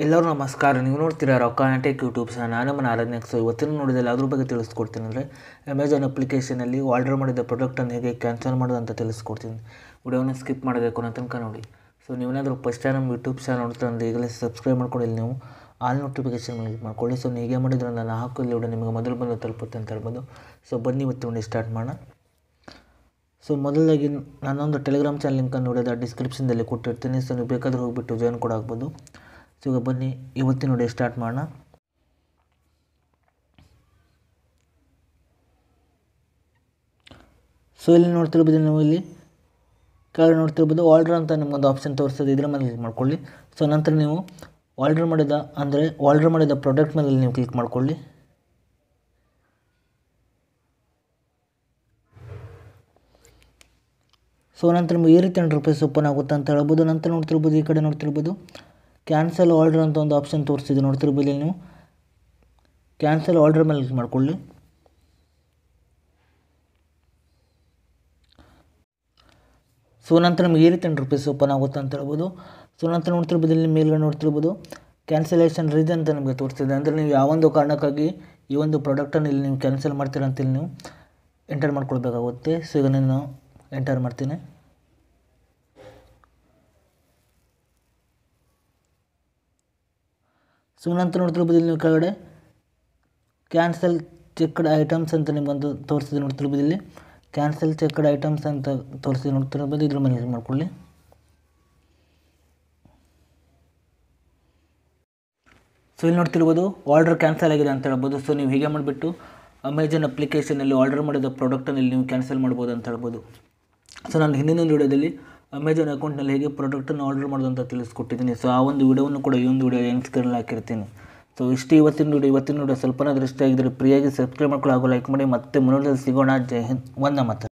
ಎಲ್ಲರೂ ನಮಸ್ಕಾರ. ನೀವು ನೋಡ್ತೀರಾ ರೊಕ್ಕಾನೆಟೆಕ್ ಯೂಟ್ಯೂಬ್ ಚಾನಲ್. ನಾನು ನಮ್ಮ ಆರಾಧನೆ. ಸೊ ಇವತ್ತಿನ ನೋಡಿದಲ್ಲಿ ಅದ್ರ ಬಗ್ಗೆ ತಿಳಿಸ್ಕೊಡ್ತೀನಿ. ಅಂದರೆ ಅಮೆಜಾನ್ ಅಪ್ಲಿಕೇಶನಲ್ಲಿ ಆರ್ಡರ್ ಮಾಡಿದ ಪ್ರಾಡಕ್ಟನ್ನು ಹೇಗೆ ಕ್ಯಾನ್ಸಲ್ ಮಾಡೋದು ಅಂತ ತಿಳಿಸ್ಕೊಡ್ತೀನಿ. ವಿಡಿಯೋನ ಸ್ಕಿಪ್ ಮಾಡಬೇಕು ಅನ್ನೋ ತನಕ ನೋಡಿ. ಸೊ ನೀವೇನಾದರೂ ಫಸ್ಟ್ ಟೈಮ್ ನಮ್ಮ ಯೂಟ್ಯೂಬ್ ಚಾನಲ್ ನೋಡ್ತಾ ಅಂದರೆ ಈಗಲೇ ಸಬ್ಸ್ಕ್ರೈಬ್ ಮಾಡ್ಕೊಳ್ಳಿ. ನೀವು ಆಲ್ ನೋಟಿಫಿಕೇಷನ್ ಮಾಡ್ಕೊಳ್ಳಿ. ಸೊ ನೀವು ಹೇಗೆ ಮಾಡಿದ್ರೆ ನಾನು ಹಾಕೋಲ್ಲಿ ವಿಡಿಯೋ ನಿಮಗೆ ಮೊದಲು ಬಂದು ತಲುಪುತ್ತೆ ಅಂತ ಹೇಳ್ಬೋದು. ಸೊ ಬನ್ನಿ ಇವತ್ತು ನೋಡಿ ಸ್ಟಾರ್ಟ್ ಮಾಡೋಣ. ಸೊ ಮೊದಲಾಗಿ ನಾನೊಂದು ಟೆಲಿಗ್ರಾಮ್ ಚಾನಲ್ ಲಿಂಕನ್ನು ನೋಡಿದ ಡಿಸ್ಕ್ರಿಪ್ಷನ್ದಲ್ಲಿ ಕೊಟ್ಟಿರ್ತೀನಿ. ಸೊ ನೀವು ಬೇಕಾದರೂ ಹೋಗ್ಬಿಟ್ಟು ಜಾಯ್ನ್ ಕೂಡ ಆಗ್ಬೋದು. ಸೊ ಈಗ ಬನ್ನಿ ಇವತ್ತಿನ ನೋಡಿ ಸ್ಟಾರ್ಟ್ ಮಾಡೋಣ. ಸೊ ಇಲ್ಲಿ ನೋಡ್ತಿರ್ಬೋದು, ನೀವು ಇಲ್ಲಿ ಕೆಳಗಡೆ ನೋಡ್ತಿರ್ಬೋದು ಆರ್ಡರ್ ಅಂತ ನಿಮಗೊಂದು ಆಪ್ಷನ್ ತೋರಿಸ್ತದೆ. ಇದರ ಮೇಲೆ ಕ್ಲಿಕ್ ಮಾಡ್ಕೊಳ್ಳಿ. ಸೊ ನಂತರ ನೀವು ಆರ್ಡರ್ ಮಾಡಿದ ಪ್ರಾಡಕ್ಟ್ ಮೇಲೆ ನೀವು ಕ್ಲಿಕ್ ಮಾಡ್ಕೊಳ್ಳಿ. ಸೊ ನಂತರ ನಿಮಗೆ ಈ ರೀತಿ ₹100 ಓಪನ್ ಆಗುತ್ತೆ ಅಂತ ಹೇಳ್ಬೋದು. ನಂತರ ನೋಡ್ತಿರ್ಬೋದು, ಈ ಕಡೆ ನೋಡ್ತಿರ್ಬೋದು ಕ್ಯಾನ್ಸಲ್ ಆರ್ಡರ್ ಅಂತ ಒಂದು ಆಪ್ಷನ್ ತೋರಿಸ್ತಿದೆ. ನೋಡ್ತಿರ್ಬೋದು, ನೀವು ಕ್ಯಾನ್ಸಲ್ ಆರ್ಡರ್ ಮೇಲೆ ಕ್ಲಿಕ್ ಮಾಡ್ಕೊಳ್ಳಿ. ಸೊ ನಂತರ ನಿಮಗೆ ಈ ರೀತಿ ₹100 ಓಪನ್ ಆಗುತ್ತೆ ಅಂತ ಹೇಳ್ಬೋದು. ಸೊ ನಂತರ ನೋಡ್ತಿರ್ಬೋದು, ಇಲ್ಲಿ ಮೇಲ್ಗಡೆ ನೋಡ್ತಿರ್ಬೋದು ಕ್ಯಾನ್ಸಲೇಷನ್ ರೀಸನ್ ಅಂತ ನಿಮಗೆ ತೋರಿಸ್ತಿದೆ. ಅಂದರೆ ನೀವು ಯಾವೊಂದು ಕಾರಣಕ್ಕಾಗಿ ಈ ಒಂದು ಪ್ರಾಡಕ್ಟನ್ನು ಇಲ್ಲಿ ನೀವು ಕ್ಯಾನ್ಸಲ್ ಮಾಡ್ತೀರ ಅಂತೇಳಿ ನೀವು ಎಂಟರ್ ಮಾಡ್ಕೊಳ್ಬೇಕಾಗುತ್ತೆ. ಸೊ ಈಗ ನಾನು ಎಂಟರ್ ಮಾಡ್ತೀನಿ. ಸೊ ನಂತರ ನೋಡ್ತಿರ್ಬೋದು, ಇಲ್ಲಿ ನೀವು ಕೆಳಗಡೆ ಕ್ಯಾನ್ಸಲ್ ಚೆಕ್ಡ್ ಐಟಮ್ಸ್ ಅಂತ ನಿಮಗೊಂದು ತೋರಿಸಿದೆ. ನೋಡ್ತಿರ್ಬೋದು, ಇಲ್ಲಿ ಕ್ಯಾನ್ಸಲ್ ಚೆಕ್ಡ್ ಐಟಮ್ಸ್ ಅಂತ ತೋರಿಸಿದೆ. ನೋಡ್ತಿರ್ಬೋದು, ಇದ್ರ ಮೇಲೆ ಯೂಸ್ ಮಾಡ್ಕೊಳ್ಳಿ. ಸೊ ಇಲ್ಲಿ ನೋಡ್ತಿರ್ಬೋದು ಆರ್ಡರ್ ಕ್ಯಾನ್ಸಲ್ ಆಗಿದೆ ಅಂತ ಹೇಳ್ಬೋದು. ಸೊ ನೀವು ಹೀಗೆ ಮಾಡಿಬಿಟ್ಟು ಅಮೆಜಾನ್ ಅಪ್ಲಿಕೇಶನಲ್ಲಿ ಆರ್ಡರ್ ಮಾಡಿದ ಪ್ರಾಡಕ್ಟನ್ನು ಇಲ್ಲಿ ನೀವು ಕ್ಯಾನ್ಸಲ್ ಮಾಡ್ಬೋದು ಅಂತ ಹೇಳ್ಬೋದು. ಸೊ ನಾನು ಹಿಂದಿನ ವಿಡಿಯೋದಲ್ಲಿ ಅಮೆಜಾನ್ ಅಕೌಂಟ್ನಲ್ಲಿ ಹೇಗೆ ಪ್ರಾಡಕ್ಟನ್ನು ಆರ್ಡರ್ ಮಾಡೋದು ಅಂತ ತಿಳಿಸ್ಕೊಟ್ಟಿದ್ದೀನಿ. ಸೊ ಆ ಒಂದು ವಿಡಿಯೋವನ್ನು ಕೂಡ ಈ ಒಂದು ವಿಡಿಯೋ ಎಂಡ್ ಹಾಕಿರ್ತೀನಿ. ಸೊ ಇಷ್ಟು ಇವತ್ತಿನ ವಿಡಿಯೋ ಸ್ವಲ್ಪನಾದರೂ ಇಷ್ಟ ಆಗಿದ್ದರೆ ಫ್ರೀಯಾಗಿ ಸಬ್ಸ್ಕ್ರೈಬ್ ಮಾಡ್ಕೊಳ್ಳಿ ಹಾಗೂ ಲೈಕ್ ಮಾಡಿ. ಮತ್ತೆ ಮುಂದಿನ ಸಿಗೋಣ. ಜೈ ಹಿಂದ್, ವಂದೇ ಮಾತರಂ.